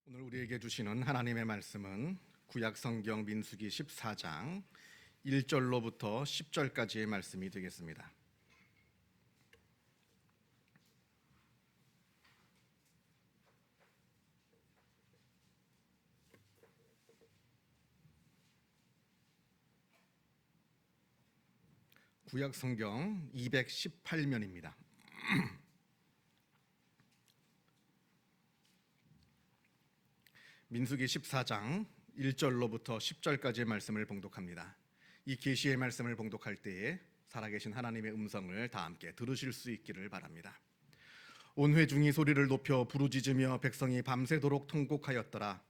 오늘 우리에게 주시는 하나님의 말씀은 구약 성경 민수기 14장 1절로부터 10절까지의 말씀이 되겠습니다. 구약 성경 218면입니다. 민수기 14장 1절로부터 10절까지의 말씀을 봉독합니다. 이 계시의 말씀을 봉독할 때에 살아계신 하나님의 음성을 다 함께 들으실 수 있기를 바랍니다. 온 회중이 소리를 높여 부르짖으며 백성이 밤새도록 통곡하였더라.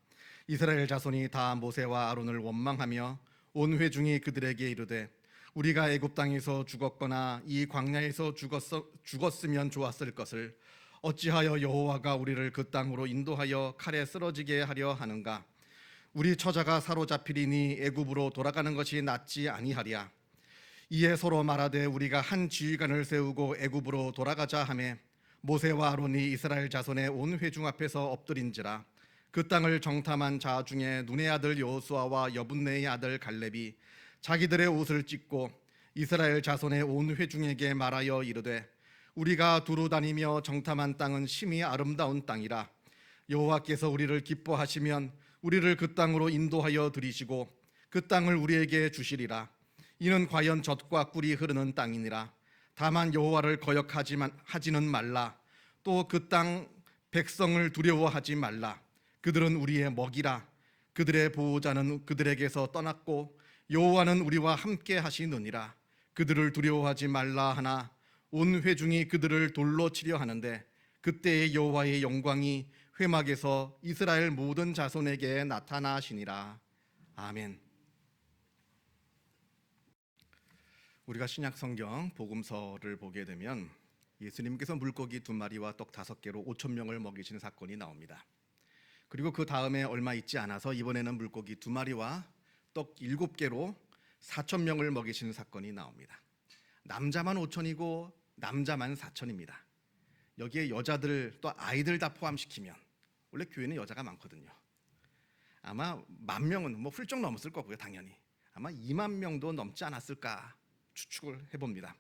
이스라엘 자손이 다 모세와 아론을 원망하며 온 회중이 그들에게 이르되 우리가 애굽 땅에서 죽었거나 이 광야에서 죽었으면 좋았을 것을 어찌하여 여호와가 우리를 그 땅으로 인도하여 칼에 쓰러지게 하려 하는가? 우리 처자가 사로잡히리니 애굽으로 돌아가는 것이 낫지 아니하랴. 이에 서로 말하되 우리가 한 지휘관을 세우고 애굽으로 돌아가자 하매 모세와 아론이 이스라엘 자손의 온 회중 앞에서 엎드린지라. 그 땅을 정탐한 자 중에 눈의 아들 여호수아와 여분네의 아들 갈렙이 자기들의 옷을 찢고 이스라엘 자손의 온 회중에게 말하여 이르되 우리가 두루 다니며 정탐한 땅은 심히 아름다운 땅이라. 여호와께서 우리를 기뻐하시면 우리를 그 땅으로 인도하여 들이시고 그 땅을 우리에게 주시리라. 이는 과연 젖과 꿀이 흐르는 땅이니라. 다만 여호와를 거역하지는 말라. 또 그 땅 백성을 두려워하지 말라. 그들은 우리의 먹이라. 그들의 보호자는 그들에게서 떠났고 여호와는 우리와 함께 하시느니라. 그들을 두려워하지 말라 하나 온 회중이 그들을 돌로 치려 하는데 그때의 여호와의 영광이 회막에서 이스라엘 모든 자손에게 나타나시니라. 아멘. 우리가 신약 성경 복음서를 보게 되면 예수님께서 물고기 2마리와 떡 5개로 5,000명을 먹이신 사건이 나옵니다. 그리고 그 다음에 얼마 있지 않아서 이번에는 물고기 2마리와 떡 7개로 4,000명을 먹이신 사건이 나옵니다. 남자만 5,000이고 남자만 4,000입니다. 여기에 여자들 또 아이들 다 포함시키면 원래 교회는 여자가 많거든요. 아마 10,000명은 훌쩍 넘었을 거고요. 당연히 아마 20,000명도 넘지 않았을까 추측을 해봅니다.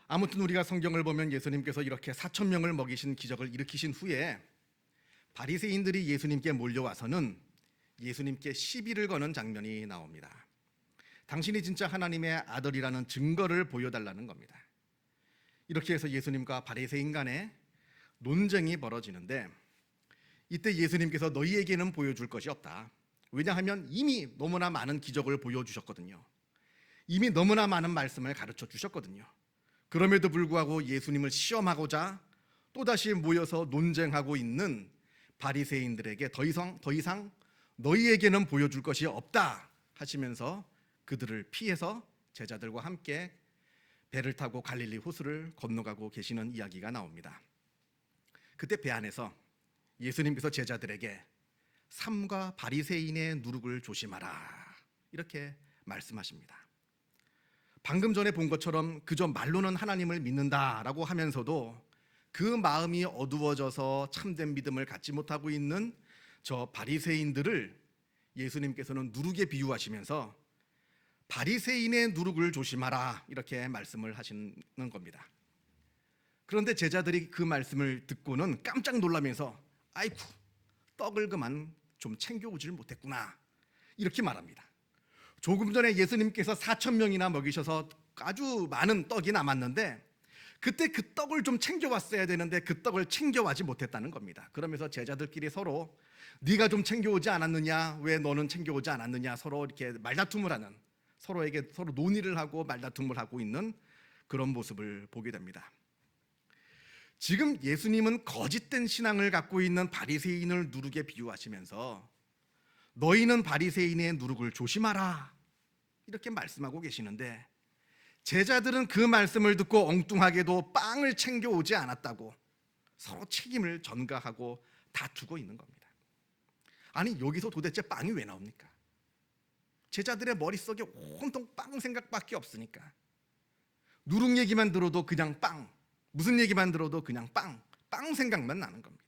아무튼 우리가 성경을 보면 예수님께서 이렇게 4,000명을 먹이신 기적을 일으키신 후에 바리새인들이 예수님께 몰려와서는 예수님께 시비를 거는 장면이 나옵니다. 당신이 진짜 하나님의 아들이라는 증거를 보여달라는 겁니다. 이렇게 해서 예수님과 바리새인 간에 논쟁이 벌어지는데 이때 예수님께서 너희에게는 보여줄 것이 없다. 왜냐하면 이미 너무나 많은 기적을 보여주셨거든요. 이미 너무나 많은 말씀을 가르쳐 주셨거든요. 그럼에도 불구하고 예수님을 시험하고자 또다시 모여서 논쟁하고 있는 바리새인들에게 더 이상 너희에게는 보여줄 것이 없다 하시면서 그들을 피해서 제자들과 함께 배를 타고 갈릴리 호수를 건너가고 계시는 이야기가 나옵니다. 그때 배 안에서 예수님께서 제자들에게 삼가 바리새인의 누룩을 조심하라 이렇게 말씀하십니다. 방금 전에 본 것처럼 그저 말로는 하나님을 믿는다라고 하면서도 그 마음이 어두워져서 참된 믿음을 갖지 못하고 있는 저 바리새인들을 예수님께서는 누룩에 비유하시면서 바리새인의 누룩을 조심하라 이렇게 말씀을 하시는 겁니다. 그런데 제자들이 그 말씀을 듣고는 깜짝 놀라면서 아이쿠 떡을 그만 좀 챙겨오질 못했구나 이렇게 말합니다. 조금 전에 예수님께서 4,000명이나 먹이셔서 아주 많은 떡이 남았는데 그때 그 떡을 좀 챙겨왔어야 되는데 그 떡을 챙겨와지 못했다는 겁니다. 그러면서 제자들끼리 서로 네가 좀 챙겨오지 않았느냐, 왜 너는 챙겨오지 않았느냐 서로 이렇게 말다툼을 하는, 서로 논의를 하고 말다툼을 하고 있는 그런 모습을 보게 됩니다. 지금 예수님은 거짓된 신앙을 갖고 있는 바리새인을 누룩에 비유하시면서 너희는 바리새인의 누룩을 조심하라 이렇게 말씀하고 계시는데 제자들은 그 말씀을 듣고 엉뚱하게도 빵을 챙겨오지 않았다고 서로 책임을 전가하고 다투고 있는 겁니다. 아니 여기서 도대체 빵이 왜 나옵니까? 제자들의 머릿속에 온통 빵 생각밖에 없으니까 누룩 얘기만 들어도 그냥 빵, 무슨 얘기만 들어도 그냥 빵 생각만 나는 겁니다.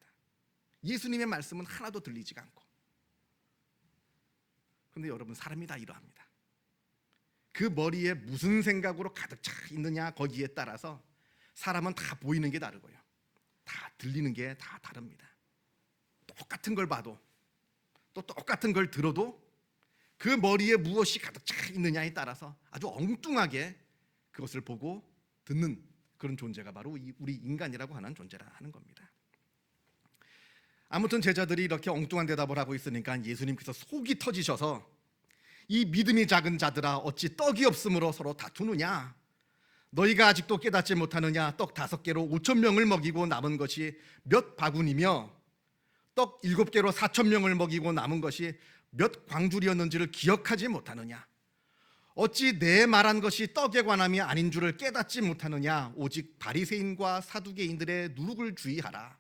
예수님의 말씀은 하나도 들리지가 않고. 그런데 여러분, 사람이 다 이러합니다. 그 머리에 무슨 생각으로 가득 차 있느냐, 거기에 따라서 사람은 다 보이는 게 다르고요, 다 들리는 게 다 다릅니다. 똑같은 걸 봐도, 또 똑같은 걸 들어도 그 머리에 무엇이 가득 차 있느냐에 따라서 아주 엉뚱하게 그것을 보고 듣는 그런 존재가 바로 우리 인간이라고 하는 존재라 하는 겁니다. 아무튼 제자들이 이렇게 엉뚱한 대답을 하고 있으니까 예수님께서 속이 터지셔서 이 믿음이 작은 자들아, 어찌 떡이 없으므로 서로 다투느냐? 너희가 아직도 깨닫지 못하느냐? 떡 5개로 5,000명을 먹이고 남은 것이 몇 바구니며 떡 7개로 4,000명을 먹이고 남은 것이 몇 광줄이었는지를 기억하지 못하느냐? 어찌 내 말한 것이 떡에 관함이 아닌 줄을 깨닫지 못하느냐? 오직 바리새인과 사두개인들의 누룩을 주의하라.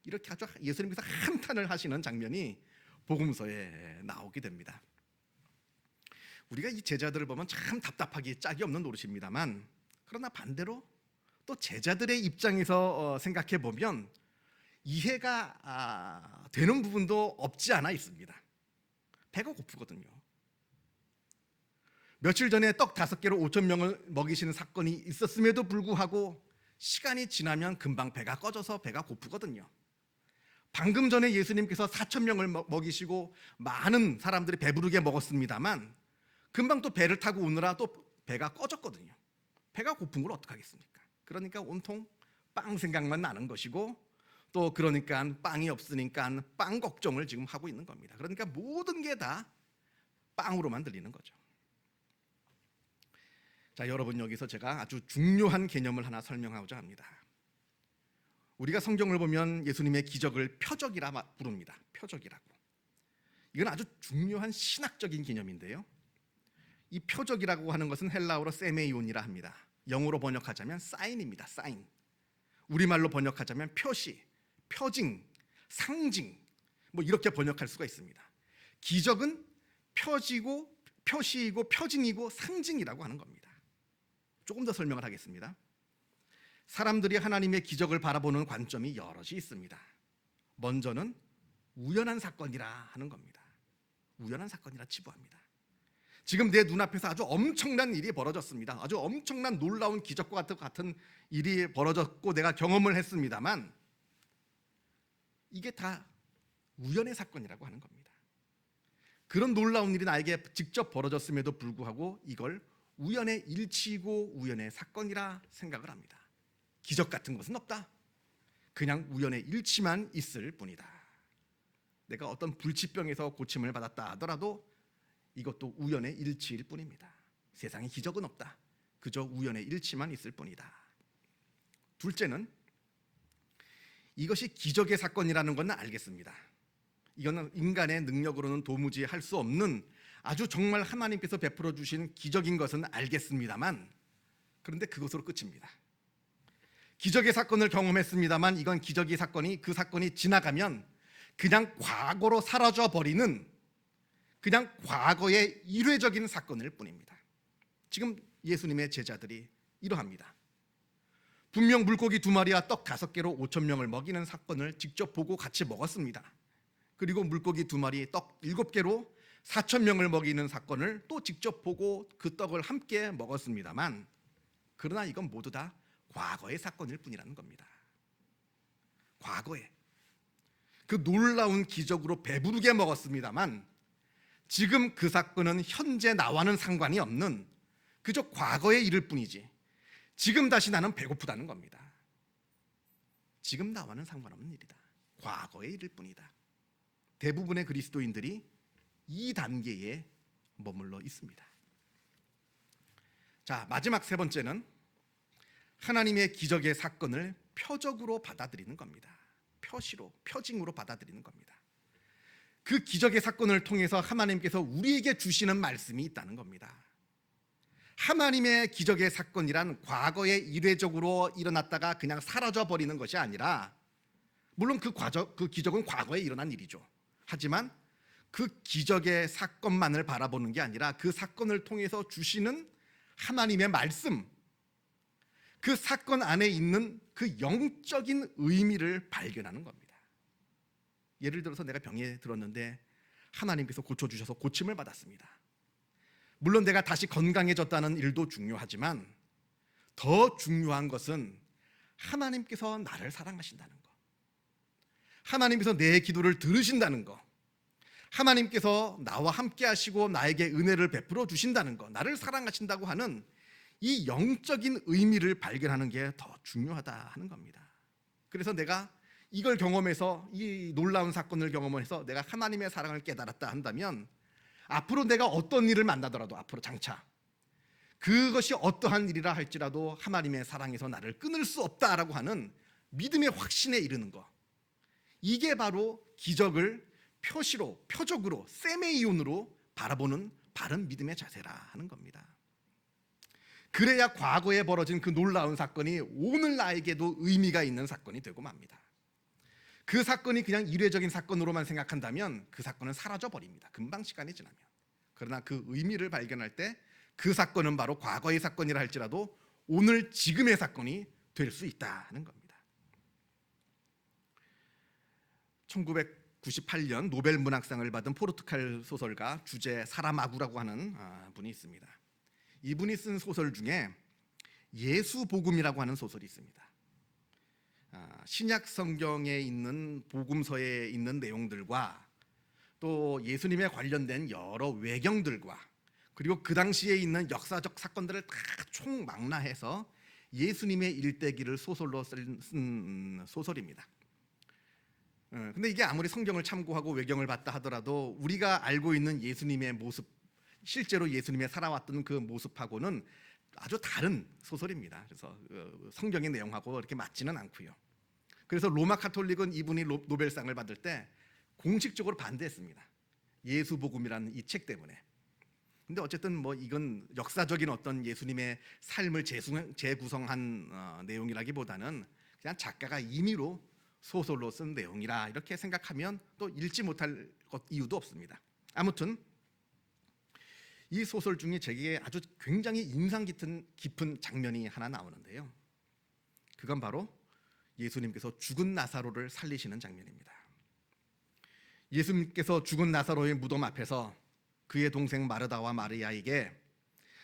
이렇게 아주 예수님께서 한탄을 하시는 장면이 복음서에 나오게 됩니다. 우리가 이 제자들을 보면 참 답답하기 짝이 없는 노릇입니다만, 그러나 반대로 또 제자들의 입장에서 생각해 보면 이해가 되는 부분도 없지 않아 있습니다. 배가 고프거든요. 며칠 전에 떡 5개로 5,000명을 먹이시는 사건이 있었음에도 불구하고 시간이 지나면 금방 배가 꺼져서 배가 고프거든요. 방금 전에 예수님께서 4,000명을 먹이시고 많은 사람들이 배부르게 먹었습니다만 금방 또 배를 타고 오느라 또 배가 꺼졌거든요. 배가 고픈 걸 어떡하겠습니까? 그러니까 온통 빵 생각만 나는 것이고, 또 그러니까 빵이 없으니까 빵 걱정을 지금 하고 있는 겁니다. 그러니까 모든 게 다 빵으로만 들리는 거죠. 자, 여러분, 여기서 제가 아주 중요한 개념을 하나 설명하고자 합니다. 우리가 성경을 보면 예수님의 기적을 표적이라 부릅니다. 표적이라고. 이건 아주 중요한 신학적인 개념인데요, 이 표적이라고 하는 것은 헬라어로 세메이온이라 합니다. 영어로 번역하자면 사인입니다. 사인. 우리말로 번역하자면 표시, 표징, 상징, 뭐 이렇게 번역할 수가 있습니다. 기적은 표지고, 표시이고, 표징이고, 상징이라고 하는 겁니다. 조금 더 설명을 하겠습니다. 사람들이 하나님의 기적을 바라보는 관점이 여럿이 있습니다. 먼저는 우연한 사건이라 하는 겁니다. 우연한 사건이라 치부합니다. 지금 내 눈앞에서 아주 엄청난 일이 벌어졌습니다. 아주 엄청난 놀라운 기적과 같은 일이 벌어졌고 내가 경험을 했습니다만 이게 다 우연의 사건이라고 하는 겁니다. 그런 놀라운 일이 나에게 직접 벌어졌음에도 불구하고 이걸 우연의 일치이고 우연의 사건이라 생각을 합니다. 기적 같은 것은 없다. 그냥 우연의 일치만 있을 뿐이다. 내가 어떤 불치병에서 고침을 받았다 하더라도 이것도 우연의 일치일 뿐입니다. 세상에 기적은 없다. 그저 우연의 일치만 있을 뿐이다. 둘째는 이것이 기적의 사건이라는 건 알겠습니다. 이거는 인간의 능력으로는 도무지 할 수 없는 아주 정말 하나님께서 베풀어 주신 기적인 것은 알겠습니다만, 그런데 그것으로 끝입니다. 기적의 사건을 경험했습니다만 이건 기적의 사건이, 그 사건이 지나가면 그냥 과거로 사라져 버리는 그냥 과거의 일회적인 사건일 뿐입니다. 지금 예수님의 제자들이 이러합니다. 분명 물고기 2마리와 떡 5개로 5,000명을 먹이는 사건을 직접 보고 같이 먹었습니다. 그리고 물고기 2마리, 떡 7개로 4,000명을 먹이는 사건을 또 직접 보고 그 떡을 함께 먹었습니다만, 그러나 이건 모두 다 과거의 사건일 뿐이라는 겁니다. 과거에 그 놀라운 기적으로 배부르게 먹었습니다만 지금 그 사건은 현재 나와는 상관이 없는 그저 과거의 일일 뿐이지 지금 다시 나는 배고프다는 겁니다. 지금 나와는 상관없는 일이다. 과거의 일일 뿐이다. 대부분의 그리스도인들이 이 단계에 머물러 있습니다. 자, 마지막 세 번째는 하나님의 기적의 사건을 표적으로 받아들이는 겁니다. 표시로, 표징으로 받아들이는 겁니다. 그 기적의 사건을 통해서 하나님께서 우리에게 주시는 말씀이 있다는 겁니다. 하나님의 기적의 사건이란 과거에 일회적으로 일어났다가 그냥 사라져 버리는 것이 아니라, 물론 그 기적은 과거에 일어난 일이죠. 하지만 그 기적의 사건만을 바라보는 게 아니라 그 사건을 통해서 주시는 하나님의 말씀, 그 사건 안에 있는 그 영적인 의미를 발견하는 겁니다. 예를 들어서 내가 병에 들었는데 하나님께서 고쳐주셔서 고침을 받았습니다. 물론 내가 다시 건강해졌다는 일도 중요하지만 더 중요한 것은 하나님께서 나를 사랑하신다는 것, 하나님께서 내 기도를 들으신다는 것, 하나님께서 나와 함께 하시고 나에게 은혜를 베풀어 주신다는 것, 나를 사랑하신다고 하는 이 영적인 의미를 발견하는 게 더 중요하다 하는 겁니다. 그래서 내가 이걸 경험해서, 이 놀라운 사건을 경험해서 내가 하나님의 사랑을 깨달았다 한다면 앞으로 내가 어떤 일을 만나더라도, 앞으로 장차 그것이 어떠한 일이라 할지라도 하나님의 사랑에서 나를 끊을 수 없다라고 하는 믿음의 확신에 이르는 것, 이게 바로 기적을 표시로, 표적으로, 세메이온으로 바라보는 바른 믿음의 자세라 하는 겁니다. 그래야 과거에 벌어진 그 놀라운 사건이 오늘 나에게도 의미가 있는 사건이 되고 맙니다. 그 사건이 그냥 일회적인 사건으로만 생각한다면 그 사건은 사라져버립니다. 금방 시간이 지나면. 그러나 그 의미를 발견할 때 그 사건은 바로 과거의 사건이라 할지라도 오늘 지금의 사건이 될 수 있다는 겁니다. 1998년 노벨 문학상을 받은 포르투갈 소설가 주제 사라마구라고 하는 분이 있습니다. 이분이 쓴 소설 중에 예수 복음이라고 하는 소설이 있습니다. 신약 성경에 있는 복음서에 있는 내용들과 또 예수님에 관련된 여러 외경들과 그리고 그 당시에 있는 역사적 사건들을 다 총망라해서 예수님의 일대기를 소설로 쓴 소설입니다. 근데 이게 아무리 성경을 참고하고 외경을 봤다 하더라도 우리가 알고 있는 예수님의 모습, 실제로 예수님의 살아왔던 그 모습하고는 아주 다른 소설입니다. 그래서 성경의 내용하고 이렇게 맞지는 않고요. 그래서 로마 카톨릭은 이분이 노벨상을 받을 때 공식적으로 반대했습니다. 예수 복음이라는 이 책 때문에. 근데 어쨌든 뭐 이건 역사적인 어떤 예수님의 삶을 재구성한 내용이라기보다는 그냥 작가가 임의로 소설로 쓴 내용이라 이렇게 생각하면 또 읽지 못할 이유도 없습니다. 아무튼 이 소설 중에 제게 아주 굉장히 인상 깊은 장면이 하나 나오는데요. 그건 바로 예수님께서 죽은 나사로를 살리시는 장면입니다. 예수님께서 죽은 나사로의 무덤 앞에서 그의 동생 마르다와 마리아에게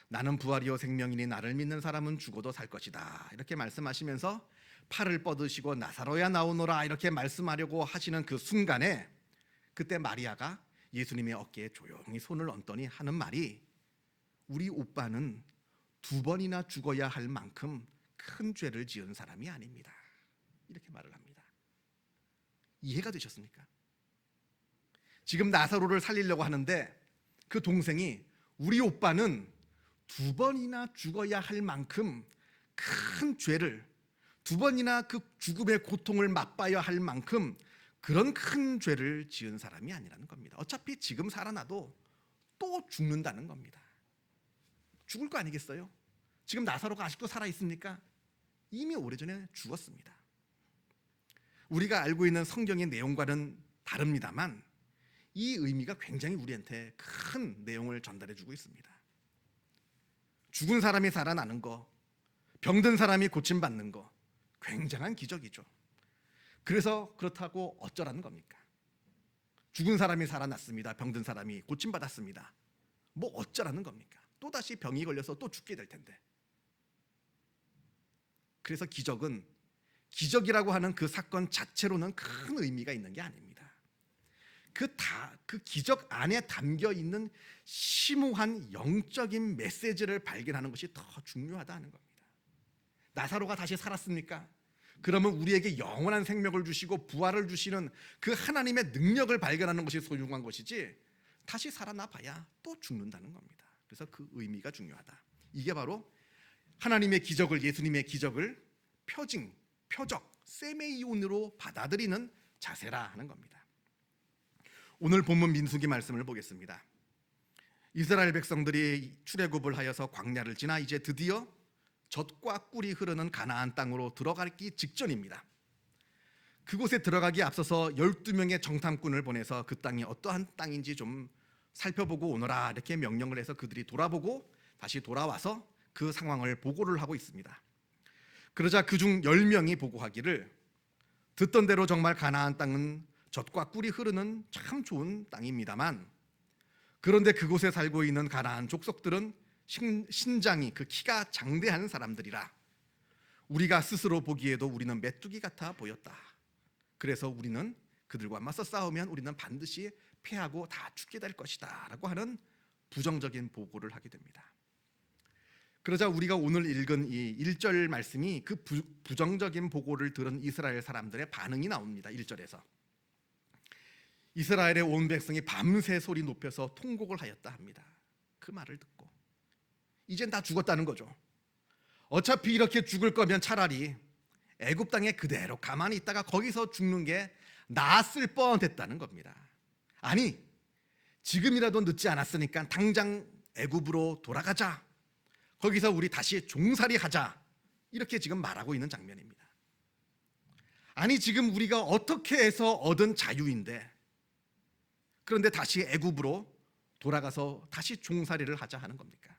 나는 부활이요 생명이니 나를 믿는 사람은 죽어도 살 것이다 이렇게 말씀하시면서 팔을 뻗으시고 나사로야 나오너라 이렇게 말씀하려고 하시는 그 순간에 그때 마리아가 예수님의 어깨에 조용히 손을 얹더니 하는 말이 우리 오빠는 2번이나 죽어야 할 만큼 큰 죄를 지은 사람이 아닙니다. 이렇게 말을 합니다. 이해가 되셨습니까? 지금 나사로를 살리려고 하는데 그 동생이 우리 오빠는 2번이나 죽어야 할 만큼 큰 죄를, 2번이나 그 죽음의 고통을 맛봐야 할 만큼 그런 큰 죄를 지은 사람이 아니라는 겁니다. 어차피 지금 살아나도 또 죽는다는 겁니다. 죽을 거 아니겠어요? 지금 나사로가 아직도 살아있습니까? 이미 오래전에 죽었습니다. 우리가 알고 있는 성경의 내용과는 다릅니다만 이 의미가 굉장히 우리한테 큰 내용을 전달해주고 있습니다. 죽은 사람이 살아나는 거, 병든 사람이 고침받는 거 굉장한 기적이죠. 그래서 그렇다고 어쩌라는 겁니까? 죽은 사람이 살아났습니다. 병든 사람이 고침받았습니다. 뭐 어쩌라는 겁니까? 또다시 병이 걸려서 또 죽게 될 텐데. 그래서 기적은 기적이라고 하는 그 사건 자체로는 큰 의미가 있는 게 아닙니다. 그 기적 안에 담겨 있는 심오한 영적인 메시지를 발견하는 것이 더 중요하다는 겁니다. 나사로가 다시 살았습니까? 그러면 우리에게 영원한 생명을 주시고 부활을 주시는 그 하나님의 능력을 발견하는 것이 소중한 것이지 다시 살아나 봐야 또 죽는다는 겁니다. 그래서 그 의미가 중요하다. 이게 바로 하나님의 기적을, 예수님의 기적을 표적, 세메이온으로 받아들이는 자세라 하는 겁니다. 오늘 본문 민수기 말씀을 보겠습니다. 이스라엘 백성들이 출애굽을 하여서 광야를 지나 이제 드디어 젖과 꿀이 흐르는 가나안 땅으로 들어가기 직전입니다. 그곳에 들어가기 앞서서 12명의 정탐꾼을 보내서 그 땅이 어떠한 땅인지 좀 살펴보고 오너라 이렇게 명령을 해서 그들이 돌아보고 다시 돌아와서 그 상황을 보고를 하고 있습니다. 그러자 그중 10명이 보고하기를 듣던 대로 정말 가나안 땅은 젖과 꿀이 흐르는 참 좋은 땅입니다만, 그런데 그곳에 살고 있는 가나안 족속들은 신장이 그 키가 장대한 사람들이라 우리가 스스로 보기에도 우리는 메뚜기 같아 보였다. 그래서 우리는 그들과 맞서 싸우면 우리는 반드시 패하고 다 죽게 될 것이다 라고 하는 부정적인 보고를 하게 됩니다. 그러자 우리가 오늘 읽은 이 1절 말씀이 그 부정적인 보고를 들은 이스라엘 사람들의 반응이 나옵니다. 1절에서 이스라엘의 온 백성이 밤새 소리 높여서 통곡을 하였다 합니다. 그 말을 듣고 이젠 다 죽었다는 거죠. 어차피 이렇게 죽을 거면 차라리 애굽 땅에 그대로 가만히 있다가 거기서 죽는 게 나았을 뻔했다는 겁니다. 아니, 지금이라도 늦지 않았으니까 당장 애굽으로 돌아가자. 거기서 우리 다시 종살이 하자. 이렇게 지금 말하고 있는 장면입니다. 아니, 지금 우리가 어떻게 해서 얻은 자유인데, 그런데 다시 애굽으로 돌아가서 다시 종살이를 하자 하는 겁니까?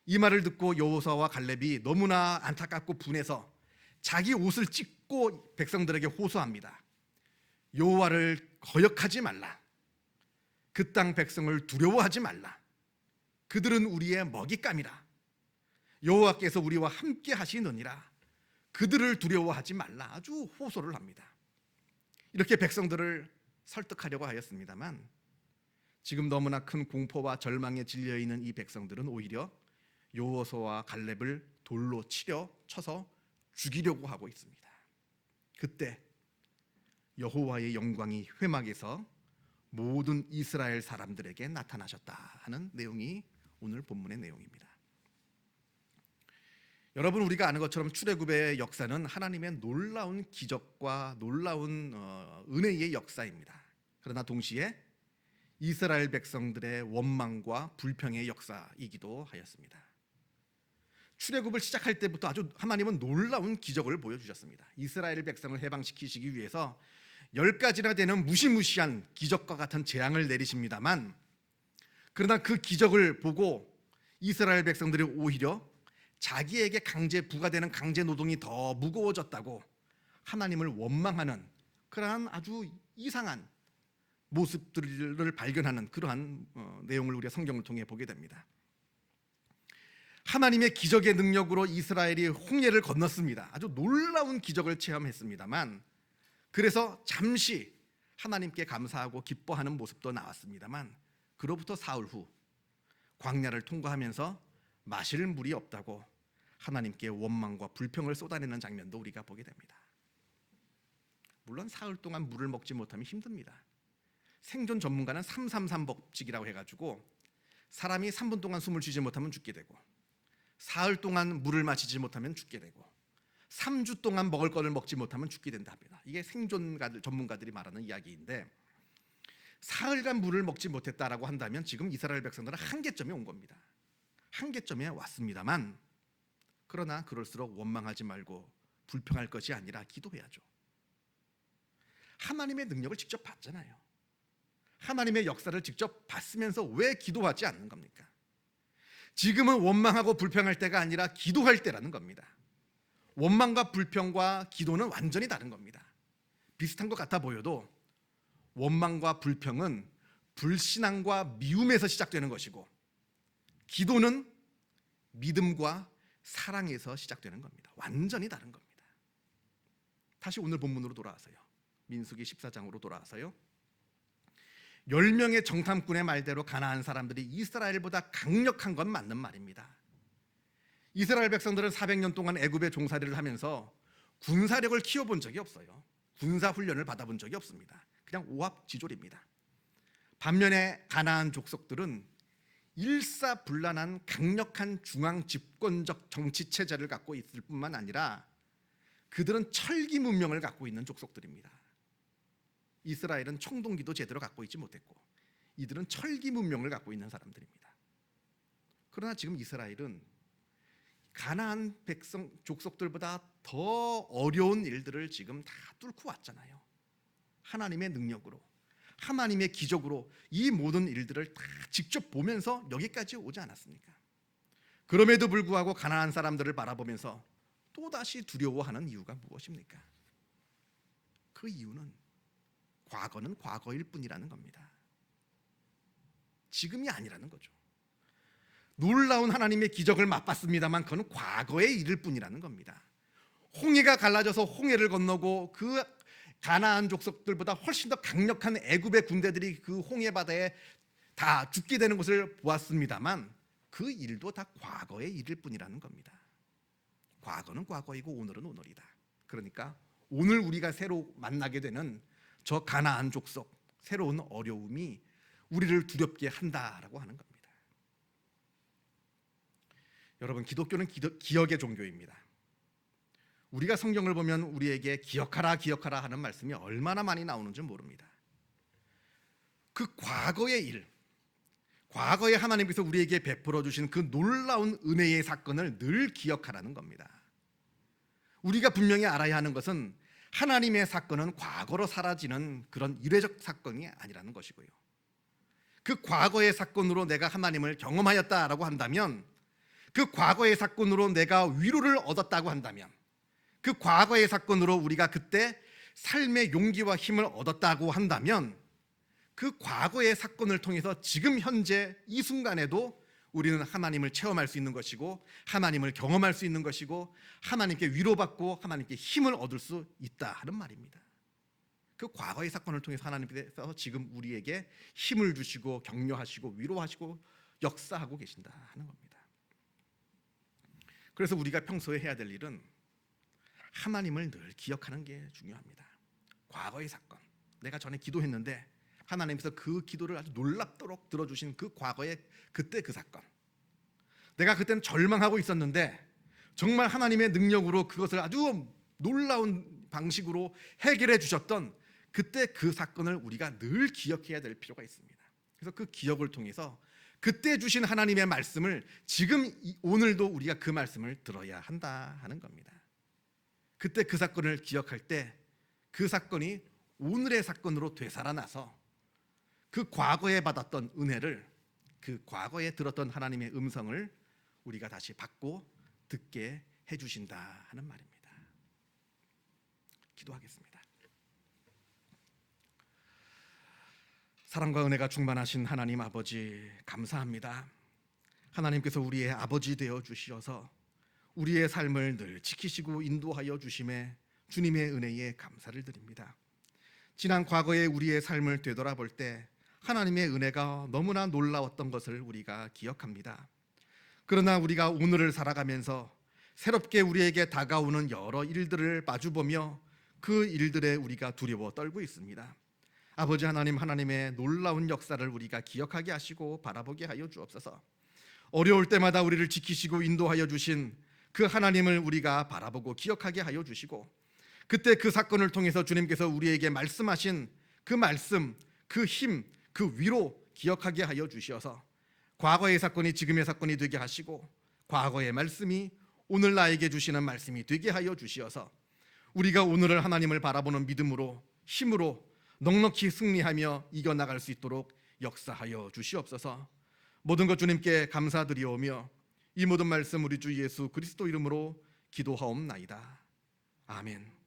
이 말을 듣고 여호수아와 갈렙이 너무나 안타깝고 분해서 자기 옷을 찢고 백성들에게 호소합니다. 여호와를 거역하지 말라. 그 땅 백성을 두려워하지 말라. 그들은 우리의 먹잇감이라. 여호와께서 우리와 함께 하시느니라. 그들을 두려워하지 말라. 아주 호소를 합니다. 이렇게 백성들을 설득하려고 하였습니다만 지금 너무나 큰 공포와 절망에 질려 있는 이 백성들은 오히려 여호수아와 갈렙을 돌로 쳐서 죽이려고 하고 있습니다. 그때 여호와의 영광이 회막에서 모든 이스라엘 사람들에게 나타나셨다 하는 내용이 오늘 본문의 내용입니다. 여러분, 우리가 아는 것처럼 출애굽의 역사는 하나님의 놀라운 기적과 놀라운 은혜의 역사입니다. 그러나 동시에 이스라엘 백성들의 원망과 불평의 역사이기도 하였습니다. 출애굽을 시작할 때부터 아주 하나님은 놀라운 기적을 보여주셨습니다. 이스라엘 백성을 해방시키시기 위해서 10가지나 되는 무시무시한 기적과 같은 재앙을 내리십니다만, 그러나 그 기적을 보고 이스라엘 백성들이 오히려 자기에게 강제 부과되는 강제 노동이 더 무거워졌다고 하나님을 원망하는 그러한 아주 이상한 모습들을 발견하는 그러한 내용을 우리가 성경을 통해 보게 됩니다. 하나님의 기적의 능력으로 이스라엘이 홍해를 건넜습니다. 아주 놀라운 기적을 체험했습니다만, 그래서 잠시 하나님께 감사하고 기뻐하는 모습도 나왔습니다만, 그로부터 사흘 후 광야를 통과하면서 마실 물이 없다고 하나님께 원망과 불평을 쏟아내는 장면도 우리가 보게 됩니다. 물론 사흘 동안 물을 먹지 못하면 힘듭니다. 생존 전문가는 333 법칙이라고 해가지고 사람이 3분 동안 숨을 쉬지 못하면 죽게 되고, 사흘 동안 물을 마시지 못하면 죽게 되고, 3주 동안 먹을 것을 먹지 못하면 죽게 된답니다. 이게 생존 전문가들이 말하는 이야기인데, 사흘간 물을 먹지 못했다라고 한다면 지금 이스라엘 백성들은 한계점에 온 겁니다. 한계점에 왔습니다만, 그러나 그럴수록 원망하지 말고 불평할 것이 아니라 기도해야죠. 하나님의 능력을 직접 봤잖아요. 하나님의 역사를 직접 봤으면서 왜 기도하지 않는 겁니까? 지금은 원망하고 불평할 때가 아니라 기도할 때라는 겁니다. 원망과 불평과 기도는 완전히 다른 겁니다. 비슷한 것 같아 보여도 원망과 불평은 불신앙과 미움에서 시작되는 것이고, 기도는 믿음과 사랑에서 시작되는 겁니다. 완전히 다른 겁니다. 다시 오늘 본문으로 돌아와서요. 민수기 14장으로 돌아와서요. 10명의 정탐꾼의 말대로 가나안 사람들이 이스라엘보다 강력한 건 맞는 말입니다. 이스라엘 백성들은 400년 동안 애굽의 종살이를 하면서 군사력을 키워본 적이 없어요. 군사 훈련을 받아본 적이 없습니다. 그냥 오합지졸입니다. 반면에 가나안 족속들은 일사불란한 강력한 중앙 집권적 정치 체제를 갖고 있을 뿐만 아니라 그들은 철기 문명을 갖고 있는 족속들입니다. 이스라엘은 청동기도 제대로 갖고 있지 못했고, 이들은 철기 문명을 갖고 있는 사람들입니다. 그러나 지금 이스라엘은 가나안 백성 족속들보다 더 어려운 일들을 지금 다 뚫고 왔잖아요. 하나님의 능력으로, 하나님의 기적으로 이 모든 일들을 다 직접 보면서 여기까지 오지 않았습니까? 그럼에도 불구하고 가나안 사람들을 바라보면서 또다시 두려워하는 이유가 무엇입니까? 그 이유는 과거는 과거일 뿐이라는 겁니다. 지금이 아니라는 거죠. 놀라운 하나님의 기적을 맛봤습니다만 그건 과거의 일일 뿐이라는 겁니다. 홍해가 갈라져서 홍해를 건너고 그 가나안 족속들보다 훨씬 더 강력한 애굽의 군대들이 그 홍해 바다에 다 죽게 되는 것을 보았습니다만 그 일도 다 과거의 일일 뿐이라는 겁니다. 과거는 과거이고 오늘은 오늘이다. 그러니까 오늘 우리가 새로 만나게 되는 저 가나안 족속, 새로운 어려움이 우리를 두렵게 한다라고 하는 겁니다. 여러분, 기독교는 기억의 종교입니다. 우리가 성경을 보면 우리에게 기억하라 기억하라 하는 말씀이 얼마나 많이 나오는지 모릅니다. 그 과거의 일, 과거에 하나님께서 우리에게 베풀어 주신 그 놀라운 은혜의 사건을 늘 기억하라는 겁니다. 우리가 분명히 알아야 하는 것은 하나님의 사건은 과거로 사라지는 그런 일회적 사건이 아니라는 것이고요. 그 과거의 사건으로 내가 하나님을 경험하였다라고 한다면, 그 과거의 사건으로 내가 위로를 얻었다고 한다면, 그 과거의 사건으로 우리가 그때 삶의 용기와 힘을 얻었다고 한다면, 그 과거의 사건을 통해서 지금 현재 이 순간에도 우리는 하나님을 체험할 수 있는 것이고 하나님을 경험할 수 있는 것이고 하나님께 위로받고 하나님께 힘을 얻을 수 있다 하는 말입니다. 그 과거의 사건을 통해서 하나님께서 지금 우리에게 힘을 주시고 격려하시고 위로하시고 역사하고 계신다 하는 겁니다. 그래서 우리가 평소에 해야 될 일은 하나님을 늘 기억하는 게 중요합니다. 과거의 사건, 내가 전에 기도했는데 하나님께서 그 기도를 아주 놀랍도록 들어주신 그 과거의 그때 그 사건, 내가 그때는 절망하고 있었는데 정말 하나님의 능력으로 그것을 아주 놀라운 방식으로 해결해 주셨던 그때 그 사건을 우리가 늘 기억해야 될 필요가 있습니다. 그래서 그 기억을 통해서 그때 주신 하나님의 말씀을 지금 오늘도 우리가 그 말씀을 들어야 한다 하는 겁니다. 그때 그 사건을 기억할 때 그 사건이 오늘의 사건으로 되살아나서 그 과거에 받았던 은혜를, 그 과거에 들었던 하나님의 음성을 우리가 다시 받고 듣게 해주신다 하는 말입니다. 기도하겠습니다. 사랑과 은혜가 충만하신 하나님 아버지, 감사합니다. 하나님께서 우리의 아버지 되어 주시어서 우리의 삶을 늘 지키시고 인도하여 주심에 주님의 은혜에 감사를 드립니다. 지난 과거의 우리의 삶을 되돌아볼 때 하나님의 은혜가 너무나 놀라웠던 것을 우리가 기억합니다. 그러나 우리가 오늘을 살아가면서 새롭게 우리에게 다가오는 여러 일들을 마주보며 그 일들에 우리가 두려워 떨고 있습니다. 아버지 하나님, 하나님의 놀라운 역사를 우리가 기억하게 하시고 바라보게 하여 주옵소서. 어려울 때마다 우리를 지키시고 인도하여 주신 그 하나님을 우리가 바라보고 기억하게 하여 주시고, 그때 그 사건을 통해서 주님께서 우리에게 말씀하신 그 말씀, 그 힘, 그 위로 기억하게 하여 주시어서 과거의 사건이 지금의 사건이 되게 하시고 과거의 말씀이 오늘 나에게 주시는 말씀이 되게 하여 주시어서 우리가 오늘을 하나님을 바라보는 믿음으로, 힘으로 넉넉히 승리하며 이겨나갈 수 있도록 역사하여 주시옵소서. 모든 것 주님께 감사드리오며 이 모든 말씀 우리 주 예수 그리스도 이름으로 기도하옵나이다. 아멘.